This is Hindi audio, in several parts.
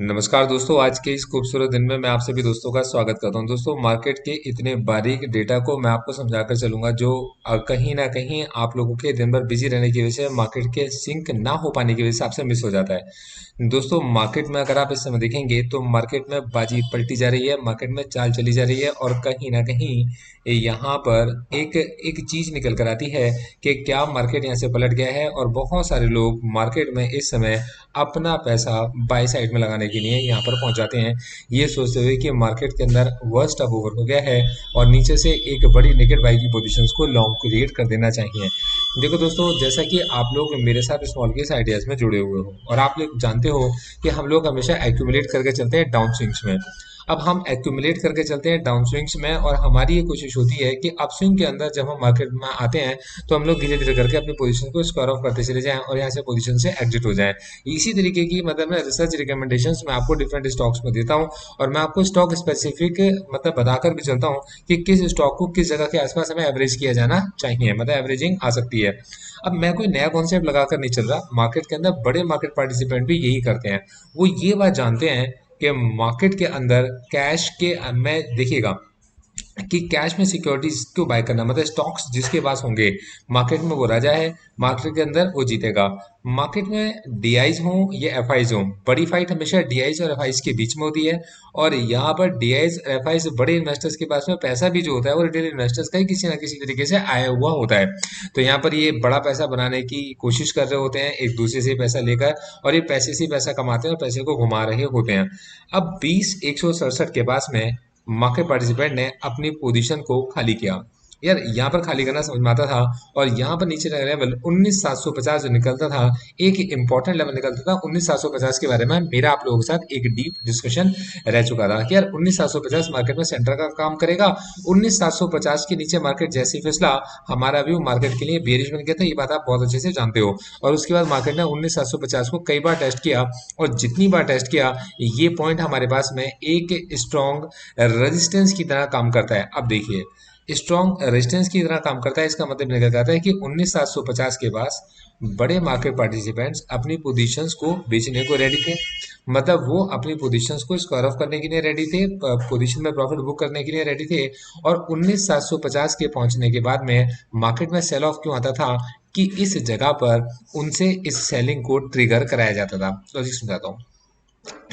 नमस्कार दोस्तों, आज के इस खूबसूरत दिन में मैं आप सभी दोस्तों का स्वागत करता हूं। दोस्तों, मार्केट के इतने बारीक डेटा को मैं आपको समझाकर चलूंगा जो कहीं ना कहीं आप लोगों के दिन भर बिजी रहने की वजह से, मार्केट के सिंक ना हो पाने की वजह से आपसे मिस हो जाता है। दोस्तों, मार्केट में अगर आप इस समय देखेंगे तो मार्केट में बाजी पलटी जा रही है, मार्केट में चाल चली जा रही है और कहीं ना कहीं यहाँ पर एक एक चीज निकल कर आती है कि क्या मार्केट यहाँ से पलट गया है और बहुत सारे लोग मार्केट में इस समय अपना पैसा बाय साइड में लगाने के लिए यहाँ पर पहुंच जाते हैं, ये सोचते हुए कि मार्केट के अंदर वर्स्ट अब ओवर हो गया है और नीचे से एक बड़ी नेगेटिव बाई की पोजीशंस को लॉन्ग क्रिएट कर देना चाहिए। देखो दोस्तों, जैसा कि आप लोग मेरे साथ स्मॉल केस आइडियाज में जुड़े हुए हो और आप लोग जानते हो कि हम लोग हमेशा एक्यूमुलेट करके चलते हैं डाउन स्विंग्स में। अब हम एक्यूमुलेट करके चलते हैं डाउन स्विंग्स में और हमारी ये कोशिश होती है कि अप स्विंग के अंदर जब हम मार्केट में आते हैं तो हम लोग धीरे धीरे करके अपनी पोजीशन को स्क्वायर ऑफ करते चले जाएं और यहाँ से पोजीशन से एग्जिट हो जाएं। इसी तरीके की मतलब मैं रिसर्च रिकमेंडेशंस मैं आपको डिफरेंट स्टॉक्स में देता हूँ और मैं आपको स्टॉक स्पेसिफिक मतलब बताकर भी चलता हूँ कि किस स्टॉक को किस जगह के आसपास हमें एवरेज किया जाना चाहिए, मतलब एवरेजिंग आ सकती है। अब मैं कोई नया कॉन्सेप्ट लगाकर नहीं चल रहा, मार्केट के अंदर बड़े मार्केट पार्टिसिपेंट भी यही करते हैं। वो ये बात जानते हैं कि मार्केट के अंदर कैश के में देखिएगा कि कैश में सिक्योरिटीज क्यों बाय करना, मतलब स्टॉक्स जिसके पास होंगे मार्केट में वो राजा है, मार्केट के अंदर वो जीतेगा। मार्केट में डीआईज हो या एफआईज हो, बड़ी फाइट हमेशा डीआईज और एफआईज के बीच में होती है और यहाँ पर डीआईज और एफआईज बड़े इन्वेस्टर्स के पास में पैसा भी जो होता है वो रिटेल इन्वेस्टर्स का ही किसी ना किसी तरीके से आया हुआ होता है। तो यहाँ पर ये बड़ा पैसा बनाने की कोशिश कर रहे होते हैं एक दूसरे से पैसा लेकर और ये पैसे से पैसा कमाते हैं और पैसे को घुमा रहे होते हैं। अब 20,167 के पास में मार्केट पार्टिसिपेंट ने अपनी पोजीशन को खाली किया। यार यहाँ पर खाली करना समझ में आता था और यहाँ पर नीचे का लेवल 19,750 जो निकलता था, एक इंपॉर्टेंट लेवल निकलता था 19,750 के बारे में मेरा आप लोगों के साथ एक डीप डिस्कशन रह चुका था कि यार 19,750 मार्केट में सेंटर का काम करेगा। 19,750 के नीचे मार्केट जैसे ही फिसला, हमारा व्यू मार्केट के लिए बेरिश बन गया था, ये बात आप बहुत अच्छे से जानते हो। और उसके बाद मार्केट ने 19,750 को कई बार टेस्ट किया और जितनी बार टेस्ट किया ये पॉइंट हमारे पास में एक स्ट्रॉन्ग रेजिस्टेंस की तरह काम करता है। अब देखिए, स्ट्रॉन्ग रेजिस्टेंस की तरह काम करता है, इसका मतलब निकल जाता है कि 19,750 के पास बड़े मार्केट पार्टिसिपेंट्स अपनी पोजीशंस को बेचने को रेडी थे, मतलब वो अपनी पोजीशंस को स्क्वायर ऑफ करने के लिए रेडी थे, पोजीशन में प्रॉफिट बुक करने के लिए रेडी थे। और 19,750 के पहुंचने के बाद में मार्केट में सेल ऑफ क्यों आता था कि इस जगह पर उनसे इस सेलिंग को ट्रिगर कराया जाता था। लॉजिक समझाता हूँ।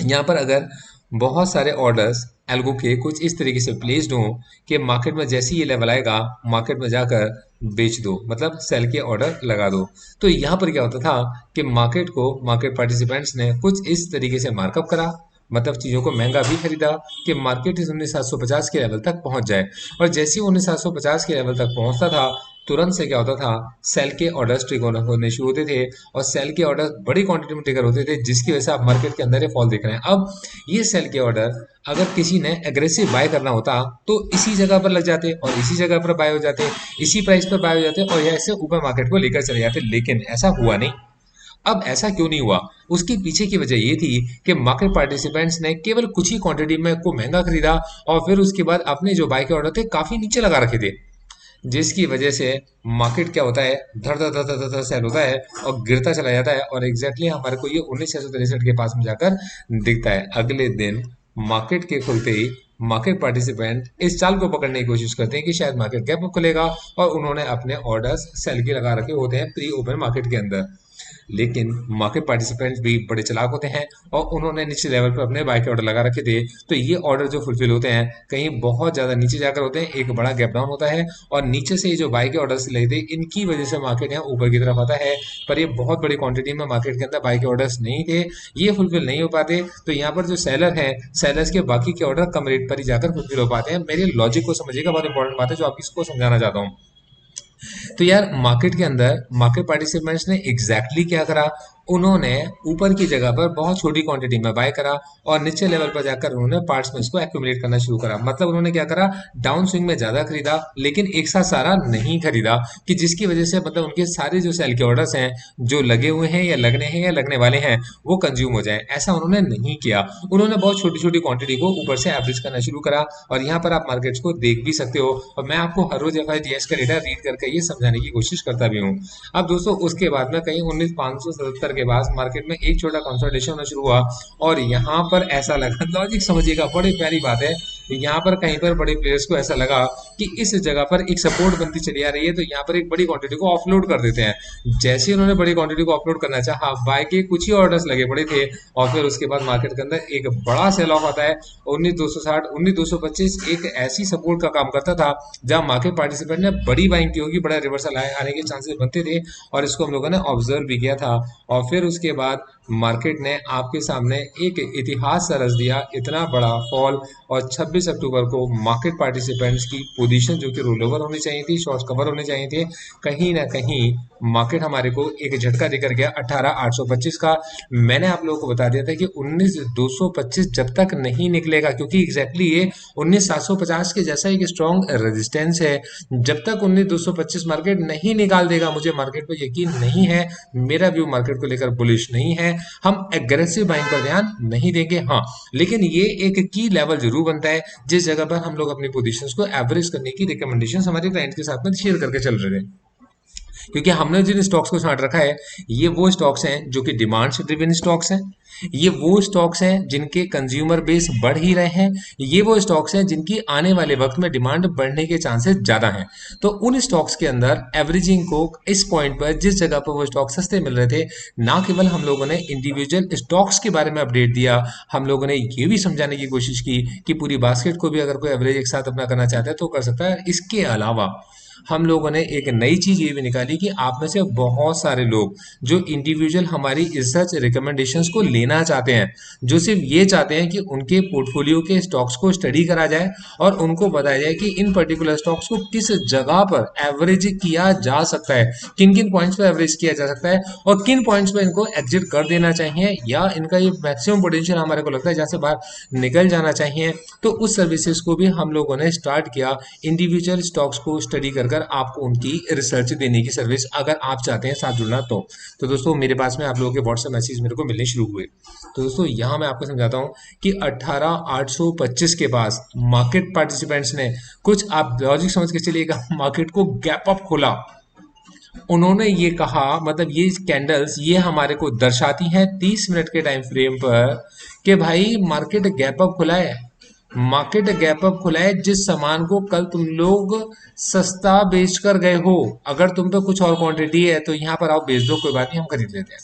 यहाँ पर अगर बहुत सारे ऑर्डर्स एल्गो के कुछ इस तरीके से प्लेस्ड हों कि मार्केट में जैसे ही ये लेवल आएगा मार्केट में जाकर बेच दो, मतलब सेल के ऑर्डर लगा दो, तो यहाँ पर क्या होता था कि मार्केट को मार्केट पार्टिसिपेंट्स ने कुछ इस तरीके से मार्कअप करा, मतलब चीज़ों को महंगा भी खरीदा कि मार्केट इस 19,750 के लेवल तक पहुंच जाए। और जैसे ही 19,750 के लेवल तक पहुंचता था तुरंत से क्या होता था, सेल के ऑर्डर्स ट्रिगर होने शुरू होते थे और सेल के ऑर्डर बड़ी क्वांटिटी में ट्रिगर होते थे, जिसकी वजह से आप मार्केट के अंदर ये फॉल देख रहे हैं। अब ये सेल के ऑर्डर अगर किसी ने एग्रेसिव बाय करना होता तो इसी जगह पर लग जाते और इसी जगह पर बाय हो जाते, इसी प्राइस पर बाय हो जाते और ऐसे ऊपर मार्केट को लेकर चले जाते, लेकिन ऐसा हुआ नहीं। अब ऐसा क्यों नहीं हुआ? उसके पीछे की वजह ये थी कि मार्केट पार्टिसिपेंट्स ने केवल कुछ ही क्वांटिटी में को महंगा खरीदा और फिर उसके बाद अपने जो बाय के ऑर्डर थे काफी नीचे लगा रखे थे, जिसकी वजह से मार्केट क्या होता है, धड़ धड़ धड़ धड़ धड़ सेल होता है और गिरता चला जाता है और एग्जैक्टली हमारे को ये 19,663 के पास में जाकर दिखता है। अगले दिन मार्केट के खुलते ही मार्केट पार्टिसिपेंट इस चाल को पकड़ने की कोशिश करते हैं कि शायद मार्केट गैप अप खुलेगा और उन्होंने अपने ऑर्डर्स सेल के लगा रखे होते हैं प्री ओपन मार्केट के अंदर। लेकिन मार्केट पार्टिसिपेंट्स भी बड़े चालाक होते हैं और उन्होंने नीचे लेवल पर अपने बाय के ऑर्डर लगा रखे थे, तो ये ऑर्डर जो फुलफिल होते हैं कहीं बहुत ज़्यादा नीचे जाकर होते हैं, एक बड़ा गैप डाउन होता है और नीचे से ये जो बाय के ऑर्डर्स लगे थे इनकी वजह से मार्केट यहाँ ऊपर की तरफ आता है। पर ये बहुत बड़ी क्वांटिटी में मार्केट के अंदर बाय के ऑर्डर्स नहीं थे, ये फुलफिल नहीं हो पाते, तो यहाँ पर जो सेलर है सेलर्स के बाकी के ऑर्डर कम रेट पर ही जाकर फुलफिल हो पाते हैं। मेरे लॉजिक को समझिएगा, बहुत इंपॉर्टेंट बात है जो आपको इसको समझाना चाहता हूँ। तो यार मार्केट के अंदर मार्केट पार्टिसिपेंट्स ने एग्जैक्टली क्या करा, उन्होंने ऊपर की जगह पर बहुत छोटी क्वांटिटी में बाय करा और नीचे लेवल पर जाकर उन्होंने पार्ट्स में इसको एक्यूमुलेट करना शुरू करा। मतलब उन्होंने क्या करा, डाउन स्विंग में ज्यादा खरीदा लेकिन एक साथ सारा नहीं खरीदा, कि जिसकी वजह से मतलब उनके सारे जो सेल के ऑर्डर्स हैं जो लगे हुए हैं या लगने हैं या लगने वाले हैं वो कंज्यूम हो जाए, ऐसा उन्होंने नहीं किया। उन्होंने बहुत छोटी छोटी क्वांटिटी को ऊपर से एवरेज करना शुरू करा और यहाँ पर आप मार्केट्स को देख भी सकते हो और मैं आपको हर रोज FIDS का डेटा रीड करके ये समझाने की कोशिश करता भी हूँ। अब दोस्तों उसके बाद में कहीं 19,577 के बाद मार्केट में एक छोटा कंसोलिडेशन होना शुरू हुआ और यहाँ पर ऐसा लगा, लॉजिक समझिएगा, बड़ी प्यारी बात है, यहाँ पर कहीं पर बड़े प्लेयर्स को ऐसा लगा कि इस जगह पर एक सपोर्ट बनती चली आ रही है, तो यहाँ पर एक बड़ी क्वांटिटी को ऑफलोड कर देते हैं। जैसे ही उन्होंने बड़ी क्वांटिटी को ऑफलोड करना चाहा, बाय के कुछ ही ऑर्डर्स लगे पड़े थे और फिर उसके बाद मार्केट के अंदर एक बड़ा सेल ऑफ आता है। 19,260 19,225 एक ऐसी सपोर्ट का काम करता था जहां मार्केट पार्टिसिपेंट ने बड़ी बाइंग की होगी, बड़ा रिवर्सल आने के चांसेस बनते थे और इसको हम लोगों ने ऑब्जर्व भी किया था। और फिर उसके बाद मार्केट ने आपके सामने एक इतिहास रच दिया, इतना बड़ा फॉल, और 26 अक्टूबर को मार्केट पार्टिसिपेंट्स की पोजीशन जो कि रोल ओवर होनी चाहिए थी, शॉर्ट्स कवर होने चाहिए थे, कहीं ना कहीं मार्केट हमारे को एक झटका देकर गया 18,825 का। मैंने आप लोगों को बता दिया था कि 19,225 जब तक नहीं निकलेगा, क्योंकि एग्जैक्टली ये 19,750 के जैसा एक स्ट्रॉन्ग रेजिस्टेंस है, जब तक 19,225 मार्केट नहीं निकाल देगा, मुझे मार्केट पर यकीन नहीं है, मेरा व्यू मार्केट को लेकर बुलिश नहीं है, हम एग्रेसिव बाइंग पर ध्यान नहीं देंगे। हाँ, लेकिन ये एक की लेवल जरूर बनता है जिस जगह पर हम लोग अपनी पोजीशंस को एवरेज करने की रिकमेंडेशन हमारे क्लाइंट के साथ में शेयर करके चल रहे हैं, क्योंकि हमने जिन स्टॉक्स को छांट रखा है ये वो स्टॉक्स हैं जो कि डिमांड से ड्रिवन स्टॉक्स हैं, ये वो स्टॉक्स हैं जिनके कंज्यूमर बेस बढ़ ही रहे हैं, ये वो स्टॉक्स हैं जिनकी आने वाले वक्त में डिमांड बढ़ने के चांसेस ज्यादा हैं। तो उन स्टॉक्स के अंदर एवरेजिंग को इस पॉइंट पर जिस जगह पर वो स्टॉक सस्ते मिल रहे थे, ना केवल हम लोगों ने इंडिविजुअल स्टॉक्स के बारे में अपडेट दिया, हम लोगों ने ये भी समझाने की कोशिश की कि पूरी बास्केट को भी अगर कोई एवरेज एक साथ अपना करना चाहता है तो कर सकता है। इसके अलावा हम लोगों ने एक नई चीज ये भी निकाली कि आप में से बहुत सारे लोग जो इंडिविजुअल हमारी रिसर्च रिकमेंडेशंस को लेना चाहते हैं, जो सिर्फ ये चाहते हैं कि उनके पोर्टफोलियो के स्टॉक्स को स्टडी करा जाए और उनको बताया जाए कि इन पर्टिकुलर स्टॉक्स को किस जगह पर एवरेज किया जा सकता है, किन किन पॉइंट्स पर एवरेज किया जा सकता है और किन पॉइंट्स पर इनको एग्जिट कर देना चाहिए या इनका ये मैक्सिमम पोटेंशियल हमारे को लगता है जहाँ से बाहर निकल जाना चाहिए। तो उस सर्विसेज को भी हम लोगों ने स्टार्ट किया, इंडिविजुअल स्टॉक्स को स्टडी कर आपको उनकी रिसर्च देने की सर्विस, अगर आप चाहते हैं साथ जुड़ना तो दोस्तों मेरे पास में आप लोगों के व्हाट्सएप मैसेज मेरे को मिलने शुरू हुए। तो दोस्तों यहाँ मैं आपको समझाता हूँ कि 18,825 के पास मार्केट पार्टिसिपेंट्स ने कुछ, आप लॉजिक समझ के चलिएगा, मार्केट को गैप अप खोला। उन्होंने ये कहा, मतलब ये कैंडल्स ये हमारे को दर्शाती हैं 30 मिनट के टाइम फ्रेम पर कि भाई मार्केट गैप अप खुला है, मार्केट गैप अप खुला है। जिस सामान को कल तुम लोग सस्ता बेचकर गए हो, अगर तुम पे कुछ और क्वांटिटी है तो यहाँ पर आओ बेच दो, कोई बात नहीं, हम खरीद लेते हैं।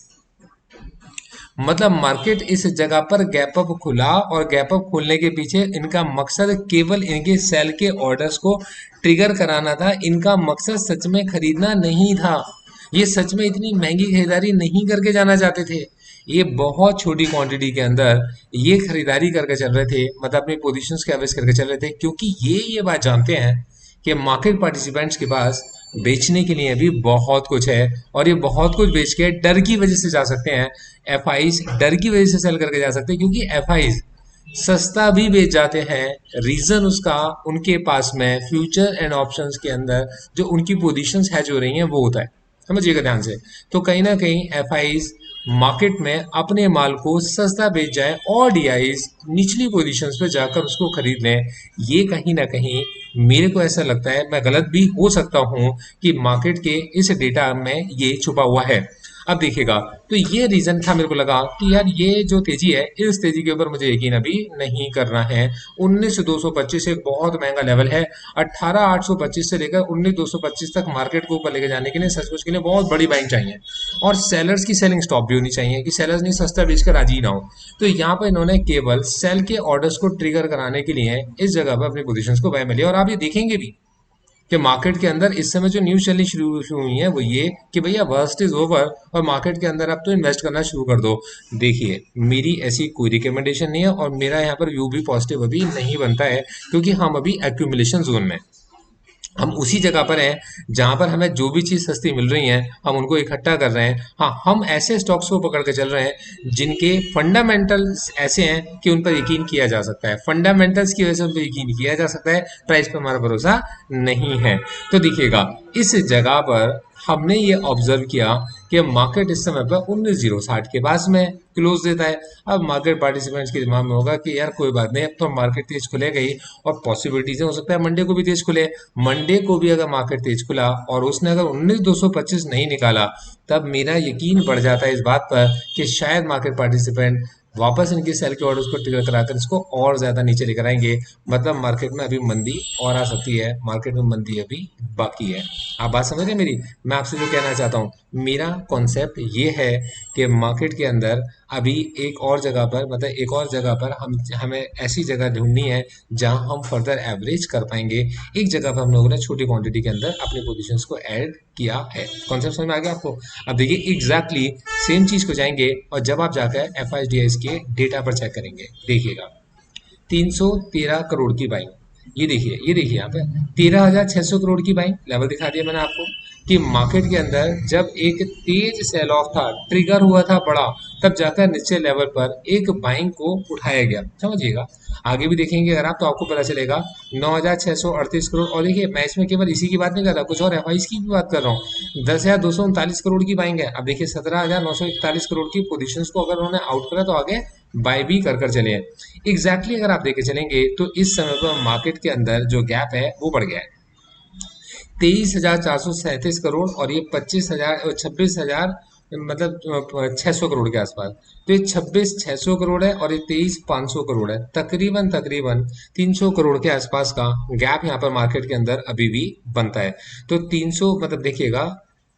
मतलब मार्केट इस जगह पर गैप अप खुला और गैप अप खोलने के पीछे इनका मकसद केवल इनके सेल के ऑर्डर्स को ट्रिगर कराना था, इनका मकसद सच में खरीदना नहीं था, ये सच में इतनी महंगी खरीदारी नहीं करके जाना चाहते थे, ये बहुत छोटी क्वांटिटी के अंदर ये खरीदारी करके चल रहे थे, मतलब अपनी पोजीशंस के एवरेज करके चल रहे थे, क्योंकि ये बात जानते हैं कि मार्केट पार्टिसिपेंट्स के पास बेचने के लिए भी बहुत कुछ है और ये बहुत कुछ बेच के डर की वजह से जा सकते हैं, एफआईज डर की वजह से सेल करके जा सकते हैं, क्योंकि एफआईज सस्ता भी बेच जाते हैं। रीजन उसका उनके पास में फ्यूचर एंड ऑप्शंस के अंदर जो उनकी पोजीशंस हैज हो रही हैं वो होता है, समझिएगा ध्यान से। तो कहीं ना कहीं एफआईज मार्केट में अपने माल को सस्ता बेच जाए और डीआईज निचली पोजीशंस पे जाकर उसको खरीद लें, ये कहीं ना कहीं मेरे को ऐसा लगता है, मैं गलत भी हो सकता हूं, कि मार्केट के इस डेटा में ये छुपा हुआ है। अब देखिएगा, तो ये रीजन था, मेरे को लगा कि यार ये जो तेजी है इस तेजी के ऊपर मुझे यकीन अभी नहीं करना है। 19,225 एक बहुत महंगा लेवल है, 18,825 से लेकर 19,225 तक मार्केट को ऊपर लेके जाने के लिए सचमुच के लिए बहुत बड़ी बाइंग चाहिए और सेलर्स की सेलिंग स्टॉप भी होनी चाहिए कि सेलर्स नहीं सस्ता बेचकर राजी ना हो। तो यहाँ पर इन्होंने केवल सेल के ऑर्डर्स को ट्रिगर कराने के लिए इस जगह पर अपनी पोजीशंस को बाय में लिया। और आप ये देखेंगे भी कि मार्केट के अंदर इस समय जो न्यूज चलनी शुरू हुई है वो ये कि भैया वर्स्ट इज ओवर और मार्केट के अंदर अब तो इन्वेस्ट करना शुरू कर दो। देखिए, मेरी ऐसी कोई रिकमेंडेशन नहीं है और मेरा यहाँ पर व्यू भी पॉजिटिव अभी नहीं बनता है, क्योंकि हम अभी एक्यूमुलेशन जोन में, हम उसी जगह पर हैं जहां पर हमें जो भी चीज सस्ती मिल रही है हम उनको इकट्ठा कर रहे हैं। हाँ, हम ऐसे स्टॉक्स को पकड़ के चल रहे हैं जिनके फंडामेंटल्स ऐसे हैं कि उन पर यकीन किया जा सकता है, फंडामेंटल्स की वजह से उन पर यकीन किया जा सकता है, प्राइस पर हमारा भरोसा नहीं है। तो देखिएगा, इस जगह पर हमने ये ऑब्जर्व किया कि मार्केट इस समय पर 19,060 के पास में क्लोज देता है। अब मार्केट पार्टिसिपेंट्स के दिमाग में होगा कि यार कोई बात नहीं, अब तो मार्केट तेज खुलेगा ही, और पॉसिबिलिटीज हो सकता है मंडे को भी तेज खुले। मंडे को भी अगर मार्केट तेज खुला और उसने अगर 19,225 नहीं निकाला, तब मेरा यकीन बढ़ जाता है इस बात पर कि शायद मार्केट पार्टिसिपेंट वापस इनकी सेल के ऑर्डर्स को ट्रिगर कराकर इसको और ज्यादा नीचे लेकर आएंगे। मतलब मार्केट में अभी मंदी और आ सकती है, मार्केट में मंदी अभी बाकी है। आप बात समझ रहे हैं मेरी? मैं आपसे जो कहना चाहता हूँ, मेरा कॉन्सेप्ट ये है कि मार्केट के अंदर अभी एक और जगह पर, मतलब एक और जगह पर हमें ऐसी जगह ढूंढनी है जहां हम फर्दर एवरेज कर पाएंगे। एक जगह पर हम लोगों ने छोटी क्वांटिटी के अंदर अपने पोजीशंस को ऐड किया है। कॉन्सेप्ट समझ में आ गया आपको? अब देखिए एग्जैक्टली सेम चीज को जाएंगे और जब आप जाकर एफ के डेटा पर चेक करेंगे, देखिएगा 313 करोड़ की बाइंग। ये देखिए यहाँ पे 13,600 करोड़ की बाइंग लेवल दिखा दिया मैंने आपको कि मार्केट के अंदर जब एक तेज सेल ऑफ था, ट्रिगर हुआ था बड़ा, तब जाकर निचले लेवल पर एक बाइंग को उठाया गया। समझिएगा, आगे भी देखेंगे अगर आप तो आपको पता चलेगा 9,638 करोड़। और देखिए मैं इसमें केवल इसी की बात नहीं कर रहा, कुछ और एफ की भी बात कर रहा हूँ। 10,239 करोड़ की बाइंग है। अब देखिए 17,941 करोड़ की पोजीशंस को अगर उन्होंने आउट करा तो आगे बाय भी कर चले हैं। एग्जैक्टली अगर आप देखे चलेंगे तो इस समय पर मार्केट के अंदर जो गैप है वो बढ़ गया है 23,437 करोड़, और ये 26,000 मतलब 600 करोड़ के आसपास। तो ये 26,600 करोड़ है और ये 23,500 करोड़ है, तकरीबन तकरीबन 300 करोड़ के आसपास का गैप यहाँ पर मार्केट के अंदर अभी भी बनता है। तो 300 मतलब देखिएगा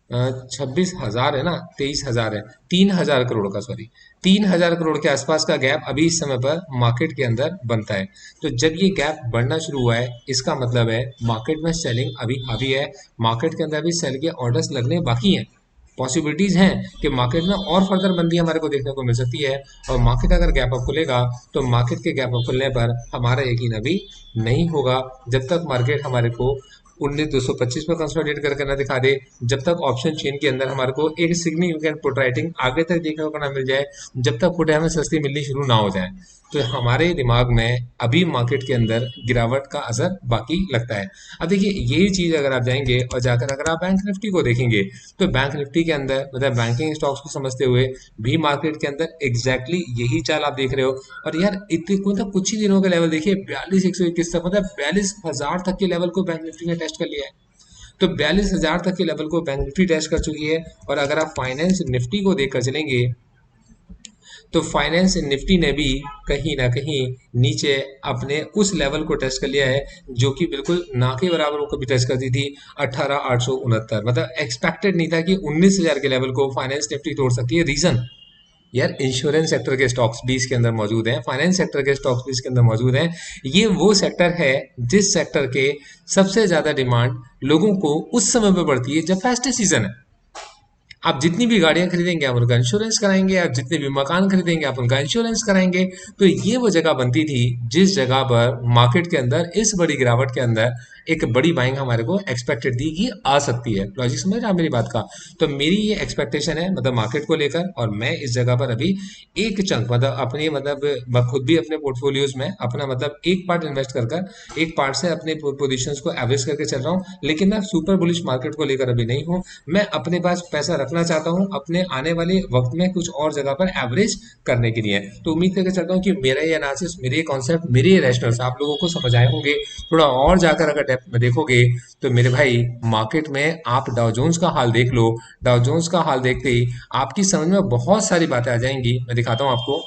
26,000 है ना, 23,000 है, 3,000 करोड़ का, सॉरी 3,000 करोड़ के आसपास का गैप अभी इस समय पर मार्केट के अंदर बनता है। तो जब ये गैप बढ़ना शुरू हुआ है, इसका मतलब है मार्केट में सेलिंग अभी हावी है, मार्केट के अंदर भी सेल के ऑर्डर्स लगने बाकी हैं। पॉसिबिलिटीज हैं कि मार्केट में और फर्दर मंदी हमारे को देखने को मिल सकती है। और मार्केट अगर गैप अप खुलेगा तो मार्केट के गैप अप खुलने पर हमारा यकीन अभी नहीं होगा जब तक मार्केट हमारे को 19,225 पर कंसोलिडेट करके ना दिखा दे, जब तक ऑप्शन चेन के अंदर हमारे को एक सिग्निफिकेंट पुट राइटिंग आगे तक देखने को ना मिल जाए, जब तक पुट हमें सस्ती मिलनी शुरू ना हो जाए, तो हमारे दिमाग में अभी मार्केट के अंदर गिरावट का असर बाकी लगता है। अब देखिए यही चीज अगर आप जाएंगे और जाकर अगर आप बैंक निफ्टी को देखेंगे, तो बैंक निफ्टी के अंदर मतलब बैंकिंग स्टॉक्स को समझते हुए भी मार्केट के अंदर एग्जैक्टली यही चाल आप देख रहे हो। और यार इतने मतलब कुछ ही दिनों के लेवल देखिए 42,121 तक, मतलब 42,000 तक के लेवल को बैंक निफ्टी ने टेस्ट कर लिया है। तो 42,000 तक के लेवल को बैंक निफ्टी टेस्ट कर चुकी है। और अगर आप फाइनेंस निफ्टी को देखकर चलेंगे तो फाइनेंस निफ्टी ने भी कहीं ना कहीं नीचे अपने उस लेवल को टेस्ट कर लिया है जो कि बिल्कुल ना के बराबर को भी टेस्ट कर दी थी 18,869। मतलब एक्सपेक्टेड नहीं था कि 19,000 के लेवल को फाइनेंस निफ्टी तोड़ सकती है। रीजन, यार इंश्योरेंस सेक्टर के स्टॉक्स भी इसके अंदर मौजूद हैं, फाइनेंस सेक्टर के स्टॉक्स भी इसके अंदर मौजूद हैं। ये वो सेक्टर है जिस सेक्टर के सबसे ज्यादा डिमांड लोगों को उस समय पे बढ़ती है जब फेस्टिव सीजन है। आप जितनी भी गाड़ियां खरीदेंगे आप उनका इंश्योरेंस कराएंगे, आप जितने भी मकान खरीदेंगे आप उनका इंश्योरेंस कराएंगे। तो ये वो जगह बनती थी जिस जगह पर मार्केट के अंदर इस बड़ी गिरावट के अंदर एक बड़ी बाइंग हमारे को एक्सपेक्टेड थी कि आ सकती है। लॉजिक समझ रहे हैं आप मेरी बात का? तो मेरी ये एक्सपेक्टेशन है मतलब मार्केट को लेकर, और मैं इस जगह पर अभी एक चंक मतलब अपनी मतलब मैं खुद भी अपने पोर्टफोलियोज में अपना मतलब एक पार्ट इन्वेस्ट कर कर एक पार्ट से अपने पोजीशंस को एवरेज करके चल रहा हूँ। लेकिन मैं सुपर बुलिश मार्केट को लेकर अभी नहीं हूँ। मैं अपने पास पैसा रखना चाहता हूँ अपने आने वाले वक्त में कुछ और जगह पर एवरेज करने के लिए। तो उम्मीद करके चलता हूँ कि मेरा ये एनालिसिस, मेरे ये कॉन्सेप्ट, मेरे ये रैशनल्स आप लोगों को समझ आए होंगे। थोड़ा और जाकर अगर डेप्थ में देखोगे तो मेरे भाई मार्केट में आप डाउ जोन्स का हाल देख लो। डाउ जोन्स का हाल देखते ही आपकी समझ में बहुत सारी बातें आ जाएंगी। मैं दिखाता हूँ आपको।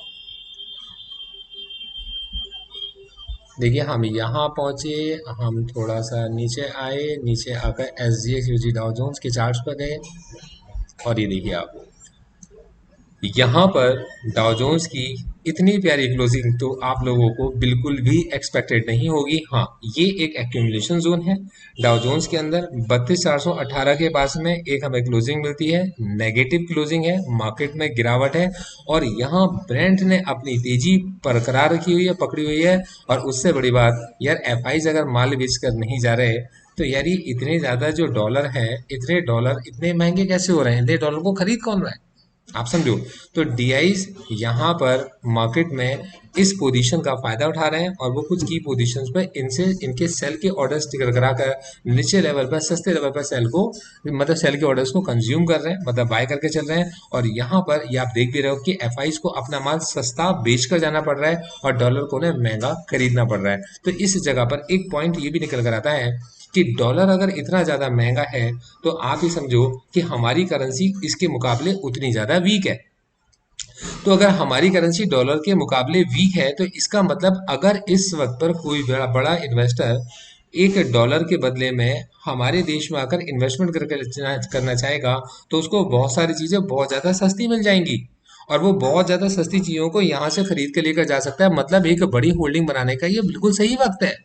देखिए हम यहाँ पहुंचे, हम थोड़ा सा नीचे आए, नीचे आकर एस जी एक्स यूजी डाउ जोन्स के चार्ट्स पर गए, और ये देखिए आप यहाँ पर डाउ जोन्स की इतनी प्यारी क्लोजिंग तो आप लोगों को बिल्कुल भी एक्सपेक्टेड नहीं होगी। हाँ, ये एक एक्यूमुलेशन जोन है डाउ जोन्स के अंदर। 32,418 के पास में एक हमें क्लोजिंग मिलती है, नेगेटिव क्लोजिंग है, मार्केट में गिरावट है। और यहाँ ब्रेंट ने अपनी तेजी बरकरार रखी हुई है, पकड़ी हुई है। और उससे बड़ी बात यार, एफ अगर माल बेच कर नहीं जा रहे तो यार ये इतने ज्यादा जो डॉलर है, इतने डॉलर इतने महंगे कैसे हो रहे हैं? इतने डॉलर को खरीद कौन रहा है? आप समझो। तो डीआईज यहाँ पर मार्केट में इस पोजीशन का फायदा उठा रहे हैं और वो कुछ की पोजीशंस पर इनसे इनके सेल के ऑर्डर्स करा कर नीचे लेवल पर सस्ते लेवल पर सेल को मतलब सेल के ऑर्डर्स को कंज्यूम कर रहे हैं, मतलब बाय करके चल रहे हैं। और यहाँ पर ये आप देख भी रहे हो कि एफआईज को अपना माल सस्ता बेच कर जाना पड़ रहा है और डॉलर को उन्हें महंगा खरीदना पड़ रहा है। तो इस जगह पर एक पॉइंट ये भी निकल कर आता है कि डॉलर अगर इतना ज़्यादा महंगा है तो आप ही समझो कि हमारी करेंसी इसके मुकाबले उतनी ज़्यादा वीक है। तो अगर हमारी करेंसी डॉलर के मुकाबले वीक है तो इसका मतलब अगर इस वक्त पर कोई बड़ा बड़ा इन्वेस्टर एक डॉलर के बदले में हमारे देश में आकर इन्वेस्टमेंट करना चाहेगा तो उसको बहुत सारी चीज़ें बहुत ज़्यादा सस्ती मिल जाएंगी और वो बहुत ज़्यादा सस्ती चीज़ों को यहाँ से खरीद के लेकर जा सकता है। मतलब एक बड़ी होल्डिंग बनाने का ये बिल्कुल सही वक्त है।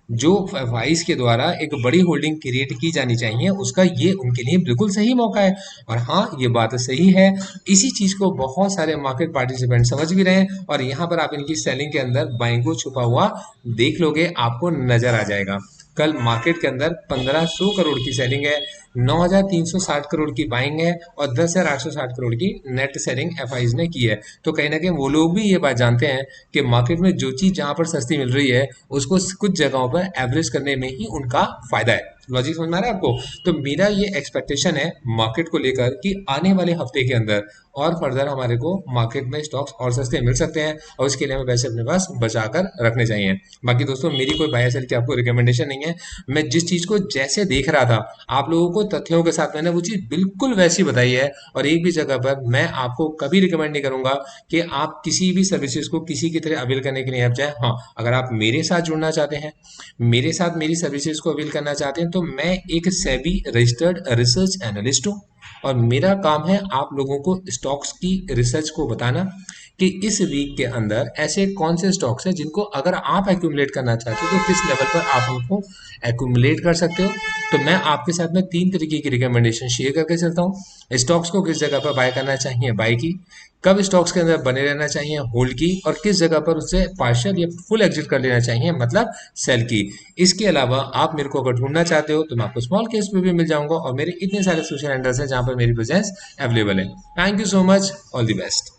जो वाइस के द्वारा एक बड़ी होल्डिंग क्रिएट की जानी चाहिए उसका ये उनके लिए बिल्कुल सही मौका है। और हाँ, ये बात सही है। इसी चीज को बहुत सारे मार्केट पार्टिसिपेंट समझ भी रहे हैं और यहाँ पर आप इनकी सेलिंग के अंदर बाइंग को छुपा हुआ देख लोगे, आपको नजर आ जाएगा। कल मार्केट के अंदर 1500 करोड़ की सेलिंग है, 9360 करोड़ की बाइंग है और 10,860 करोड़ की नेट सेलिंग एफआईज ने की है। तो कहीं ना कहीं वो लोग भी ये बात जानते हैं कि मार्केट में जो चीज जहां पर सस्ती मिल रही है उसको कुछ जगहों पर एवरेज करने में ही उनका फायदा है। लॉजिक समझ में आ रहा है आपको? तो मेरा ये एक्सपेक्टेशन है मार्केट को लेकर कि आने वाले हफ्ते के अंदर और फर्दर हमारे को मार्केट में स्टॉक्स और सस्ते मिल सकते हैं और उसके लिए हमें पैसे अपने पास बचा कर रखने चाहिए। बाकी दोस्तों, मेरी कोई बाय सेल की आपको रिकमेंडेशन नहीं है। मैं जिस चीज को जैसे देख रहा था आप लोगों को तथ्यों के साथ मैंने वो चीज बिल्कुल वैसी बताई है। और एक भी जगह पर मैं आपको कभी रिकमेंड नहीं करूंगा कि आप किसी भी सर्विसेज को किसी की तरह अवेल करने के लिए आप जाए। हाँ, अगर आप मेरे साथ जुड़ना चाहते हैं, मेरे साथ मेरी सर्विसेज को अवेल करना चाहते हैं, तो मैं एक सेबी रजिस्टर्ड रिसर्च एनालिस्ट हूँ और मेरा काम है आप लोगों को स्टॉक्स की रिसर्च को बताना कि इस वीक के अंदर ऐसे कौन से स्टॉक्स हैं जिनको अगर आप एक्यूमुलेट करना चाहते हो तो किस लेवल पर आप उनको एक्यूमुलेट कर सकते हो। तो मैं आपके साथ में 3 तरीके की रिकमेंडेशन शेयर करके चलता हूँ। स्टॉक्स को किस जगह पर बाय करना चाहिए, बाय की, कब स्टॉक्स के अंदर बने रहना चाहिए, होल्ड की, और किस जगह पर उससे पार्शियल या फुल एग्जिट कर लेना चाहिए, मतलब सेल की। इसके अलावा आप मेरे को अगर ढूंढना चाहते हो तो मैं आपको स्मॉल केस में भी मिल जाऊंगा और मेरे इतने सारे सोशल हैंडल्स हैं जहां पर मेरी प्रेजेंस अवेलेबल है। Thank you so much, all the best.